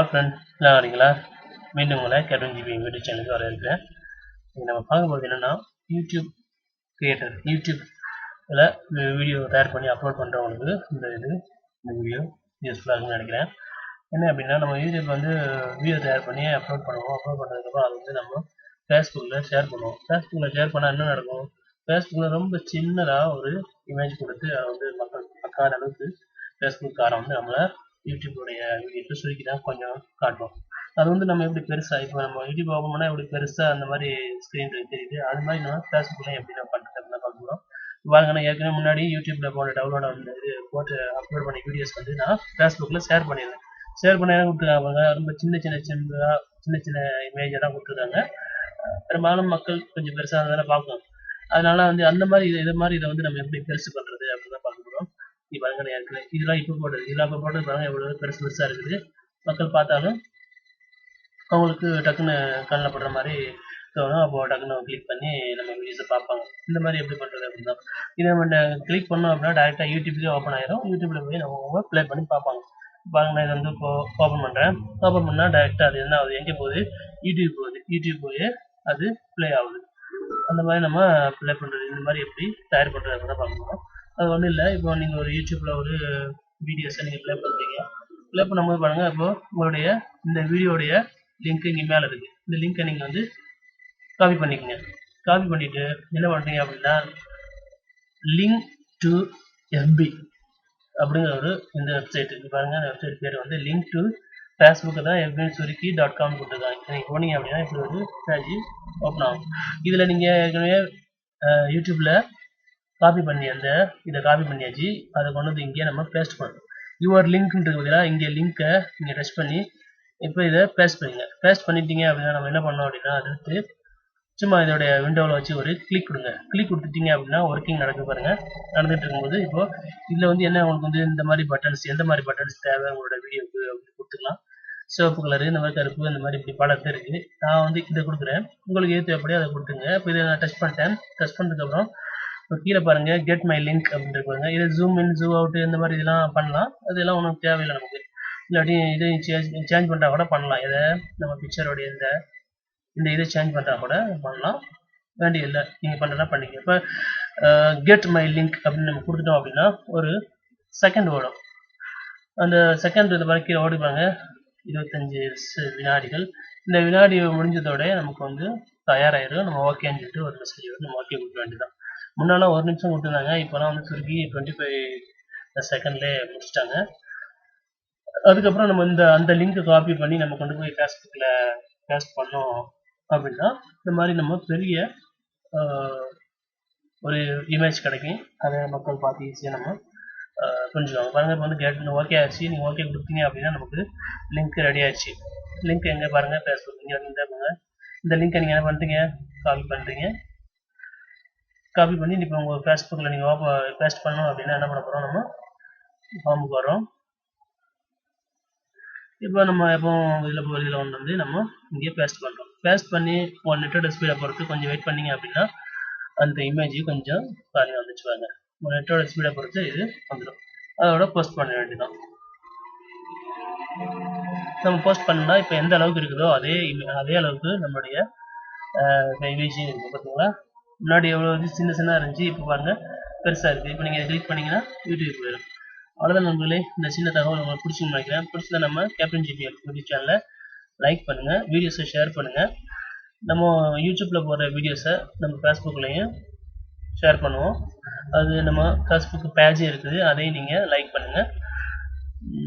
Friend நல்லா வரீங்களா? மீண்டும் உங்களை கேப்டன் ஜிபி யூடியூப் சேனலுக்கு வரவேற்கிறேன். இங்கே நம்ம பார்க்க போகிறது என்னென்னா யூடியூப் கிரியேட்டர் யூடியூப்பில் வீடியோ தயார் பண்ணி அப்லோட் பண்ணுறவங்களுக்கு இந்த வீடியோ யூஸ்ஃபுல்லாக இருக்குன்னு நினைக்கிறேன். என்ன அப்படின்னா நம்ம யூடியூப் வந்து வீடியோ தயார் பண்ணி அப்லோட் பண்ணுவோம். அப்லோட் பண்ணுறதுக்கப்புறம் அது வந்து நம்ம ஃபேஸ்புக்கில் ஷேர் பண்ணுவோம். ஃபேஸ்புக்கில் ஷேர் பண்ணால் என்ன நடக்கும்? ஃபேஸ்புக்கில் ரொம்ப சின்னதாக ஒரு இமேஜ் கொடுத்து அதை வந்து மக்கள் பார்க்காத அளவுக்கு ஃபேஸ்புக்காரன் வந்து நம்மளை யூடியூபோடைய வீடியோக்கு சுருக்கி தான் கொஞ்சம் காட்டுவோம். அது வந்து நம்ம எப்படி பெருசாக இப்போ நம்ம யூடியூப் ஓப்பன் பண்ணால் எப்படி பெருசாக அந்த மாதிரி ஸ்க்ரீன் தெரியுது, அது மாதிரி நம்ம ஃபேஸ்புக்கில் எப்படி நம்ம பண்ணுறது தான் பார்க்குறோம். பாருங்க, நான் ஏற்கனவே முன்னாடி யூடியூப்பில் போன டவுன்லோட் வந்து போட்டு அப்லோட் பண்ண வீடியோஸ் வந்து நான் ஃபேஸ்புக்கில் ஷேர் பண்ணிடுறேன். ஷேர் பண்ண கொடுத்துருக்காங்க, ரொம்ப சின்ன சின்ன இமேஜ் எல்லாம் கொடுத்துருக்காங்க. பெரும்பாலும் மக்கள் கொஞ்சம் பெருசாக இருந்தாலும் பார்க்கணும். அதனால வந்து அந்த மாதிரி இதை வந்து நம்ம எப்படி பெருசு பண்ணுறது அப்படின்னு தான் பார்க்க போகிறோம். இது பாருங்க, இருக்குது இதெல்லாம் இப்போ போட்டது, இதெல்லாம் இப்போ போட்டது பாருங்க எவ்வளோ பெருசாக இருக்குது. மக்கள் பார்த்தாலும் அவங்களுக்கு டக்குன்னு கண்ணில் படுற மாதிரி தோணும். அப்போ டக்குன்னு கிளிக் பண்ணி நம்ம வீடியோஸை பார்ப்பாங்க. இந்த மாதிரி எப்படி பண்ணுறது அப்படின்னு தான். இதை நம்ம கிளிக் பண்ணோம் அப்படின்னா டேரெக்டாக யூடியூப்லேயே ஓப்பன் ஆயிரும். யூடியூப்ல போய் நம்ம ப்ளே பண்ணி பார்ப்பாங்க. பாருங்க, நான் இதை வந்து இப்போ ஓப்பன் பண்ணுறேன். ஓப்பன் பண்ணால் டேரெக்டாக அது என்ன ஆகுது, எங்கே போகுது? யூடியூப் போகுது. யூடியூப் போய் அது ப்ளே ஆகுது. அந்த மாதிரி நம்ம ப்ளே பண்ணுறது, இந்த மாதிரி எப்படி தயார் பண்ணுறது அப்படின்னு பார்க்கணும். அது ஒன்றும் இல்லை, இப்போ நீங்கள் ஒரு யூடியூப்பில் ஒரு வீடியோஸை நீங்கள் ப்ளே பண்ணுறீங்க. ப்ளே பண்ணும்போது பாருங்கள், இப்போ உங்களுடைய இந்த வீடியோடைய லிங்க் இங்கே மேலே இருக்குது. இந்த லிங்க்கை நீங்கள் வந்து காப்பி பண்ணிக்கோங்க. காப்பி பண்ணிவிட்டு என்ன பண்ணுறீங்க அப்படின்னா லிங்க் டு எஃபி அப்படிங்கிற ஒரு இந்த வெப்சைட் இது பாருங்கள். அந்த வெப்சைட் பேர் வந்து லிங்க் டு ஃபேஸ்புக்கு தான் FBSuriki.com கொடுத்துருக்காங்க. நீங்கள் போனீங்க அப்படின்னா இப்படி ஒரு பேஜ் ஓப்பன் ஆகும். இதில் நீங்கள் ஏற்கனவே யூடியூப்பில் காப்பி பண்ணி இதை காப்பி பண்ணியாச்சு. அதை கொண்டு வந்து இங்கே நம்ம பேஸ்ட் பண்ணணும். யுவர் லிங்க்ன்றது பார்த்தீங்கன்னா இங்கே லிங்க்கை நீங்கள் டச் பண்ணி இப்போ இதை பேஸ்ட் பண்ணுங்க. பேஸ்ட் பண்ணிட்டீங்க அப்படின்னா நம்ம என்ன பண்ணோம் அப்படின்னா அடுத்து சும்மா இதோடைய விண்டோவில் வச்சு ஒரு கிளிக் கொடுங்க. கிளிக் கொடுத்துட்டீங்க அப்படின்னா ஒர்க்கிங் நடக்க பாருங்க. நடந்துட்டு இருக்கும்போது இப்போ இதில் வந்து என்ன உங்களுக்கு வந்து இந்த மாதிரி பட்டன்ஸ், எந்த மாதிரி பட்டன்ஸ் தேவை உங்களோட வீடியோக்கு அப்படின்னு கொடுத்துக்கலாம். சிவப்பு கலரு, இந்த மாதிரி கருப்பு, இந்த மாதிரி இப்படி பல பேர் இருக்குது. நான் வந்து இதை கொடுக்குறேன். உங்களுக்கு எது தேவைப்படியோ அதை கொடுத்துங்க. இப்போ இதை நான் டச் பண்ணிட்டேன். டச் பண்ணதுக்கப்புறம் இப்போ கீழே பாருங்க கெட் மை லிங்க் அப்படின்னு பாருங்க. இதை ஜூம் இன் ஜூம் அவுட் இந்த மாதிரி இதெல்லாம் பண்ணலாம். அதெல்லாம் ஒன்றும் தேவையில்லை நமக்கு. இல்லாட்டி இதை சேஞ்ச் பண்ணுறா கூட பண்ணலாம். இதை நம்ம பிக்சரோடைய இந்த இதை சேஞ்ச் பண்ணுறா கூட பண்ணலாம். வேண்டியதில்லை, நீங்கள் பண்ணுறதா பண்ணிக்க. இப்போ கெட் மை லிங்க் அப்படின்னு நம்ம கொடுத்துட்டோம் அப்படின்னா ஒரு செகண்ட் ஓடும். அந்த செகண்ட் இந்த மாதிரி கீழே ஓடிப்பாங்க 25 வினாடிகள். இந்த வினாடி முடிஞ்சதோட நமக்கு வந்து தயாராகிடும். நம்ம ஓகேன்னு சொல்லிட்டு ஒரு மெசேஜ் வந்து நம்ம ஓகே கொடுக்க வேண்டியதான். முன்னாலாம் 1 நிமிஷம் கொடுத்துருந்தாங்க, இப்போலாம் வந்து சுருக்கி 25 செகண்ட்லேயே முடிச்சிட்டாங்க. அதுக்கப்புறம் நம்ம அந்த லிங்க்கை காப்பி பண்ணி நம்ம கொண்டு போய் ஃபேஸ்புக்கில் பேஸ்ட் பண்ணோம் அப்படின்னா இந்த மாதிரி நம்ம பெரிய ஒரு இமேஜ் கிடைக்கும். அதை மக்கள் பார்த்து ஈஸியாக நம்ம புரிஞ்சுக்குவாங்க. பாருங்கள், இப்போ வந்து கேட் ஓகே ஆயிடுச்சு. நீங்கள் ஓகே கொடுத்தீங்க அப்படின்னா நமக்கு லிங்க் ரெடி ஆயிடுச்சு. லிங்க் எங்கே பாருங்கள், ஃபேஸ்புக் இங்கே வந்து இந்த லிங்க்கை நீங்கள் என்ன பண்ணுறீங்க, காப்பி பண்ணுறீங்க. காப்பி பண்ணி இப்போ உங்கள் ஃபேஸ்புக்கில் நீங்கள் பேஸ்ட் பண்ணோம் அப்படின்னா என்ன பண்ண போகிறோம், நம்ம ஃபார்முக்கு வரோம். இப்போ நம்ம எப்போ இதில் ஒன்று வந்து நம்ம இங்கே பேஸ்ட் பண்ணுறோம். பேஸ்ட் பண்ணி ஒரு நெட்டோட ஸ்பீடை பொறுத்து கொஞ்சம் வெயிட் பண்ணிங்க அப்படின்னா அந்த இமேஜ் கொஞ்சம் பாருங்க வந்துச்சு பாருங்க. ஒரு நெட்டோட ஸ்பீடை பொறுத்து இது வந்துடும். அதோட போஸ்ட் பண்ண வேண்டியதான். நம்ம போஸ்ட் பண்ணால் இப்போ எந்த அளவுக்கு இருக்குதோ அதே அளவுக்கு நம்மளுடைய இமேஜ் இருக்குது. பார்த்தீங்களா, முன்னாடி எவ்வளோ சின்ன இருந்துச்சு, இப்போ பாருங்கள் பெருசாக இருக்குது. இப்போ நீங்கள் கிளிக் பண்ணிங்கன்னா யூடியூப் போயிடும். அவ்வளோதான் நண்பர்களே, இந்த சின்ன தகவல் உங்களுக்கு பிடிச்சுன்னு நினைக்கிறேன். பிடிச்சதை நம்ம கேப்டன் ஜிபி யூடியூப் சேனலை லைக் பண்ணுங்கள், வீடியோஸை ஷேர் பண்ணுங்கள். நம்ம யூடியூப்பில் போடுற வீடியோஸை நம்ம ஃபேஸ்புக்லேயும் ஷேர் பண்ணுவோம். அது நம்ம ஃபேஸ்புக் பேஜும் இருக்குது, அதையும் நீங்கள் லைக் பண்ணுங்கள்.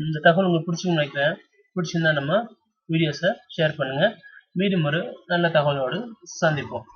இந்த தகவல் உங்களுக்கு பிடிச்சுன்னு நினைக்கிறேன். பிடிச்சிருந்தா நம்ம வீடியோஸை ஷேர் பண்ணுங்கள். மீண்டும் ஒரு நல்ல தகவலோடு சந்திப்போம்.